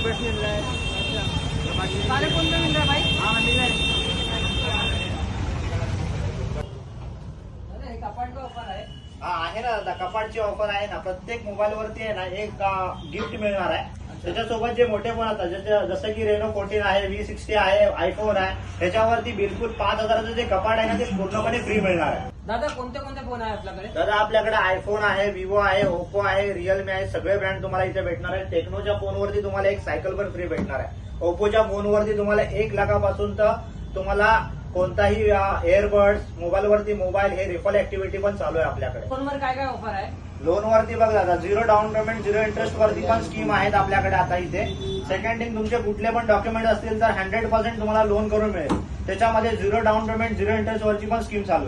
ईबड्स mill रहा है। सारे फोन पे मिल रहा है भाई। हाँ मिल रहा है। अरे कपाट का ऑफर आहे। हा आहे ना दादा, कपाटची ऑफर आहे ना. प्रत्येक मोबाईल वरती आहे ना एक गिफ्ट मिळणार आहे. त्याच्यासोबत जे मोठे फोन असतात जसं की रेनो 14 आहे, V60 आहे, आयफोन आहे, त्याच्यावरती बिलकुल 5,000चं जे कपाट आहे ना ते पूर्णपणे फ्री मिळणार आहे. दादा कोणते कोणते फोन आहे आपल्याकडे? दादा आपल्याकडे आयफोन आहे, विवो आहे, ओप्पो आहे, रिअलमी आहे, सगळे ब्रँड तुम्हाला इथे भेटणार आहे. टेक्नोच्या फोनवरती तुम्हाला एक सायकल पण फ्री भेटणार आहे. ओप्पोच्या फोनवरती तुम्हाला 1 लाखापासून तर तुम्हाला कोणताही एअरबड्स, मोबाईलवरती मोबाईल, हे रिफल ऍक्टिव्हिटी पण चालू आहे आपल्याकडे. फोनवर काय काय ऑफर आहे? लोन वरती बघ दादा, 0 डाऊन पेमेंट 0 इंटरेस्ट वरती पण स्कीम आहेत आपल्याकडे आता इथे. सेकंड थिंग, तुमचे कुठले पण डॉक्युमेंट असतील तर 100% तुम्हाला लोन करून मिळेल. त्याच्यामध्ये 0 डाऊन पेमेंट 0 इंटरेस्ट वरची पण स्कीम चालू आहे.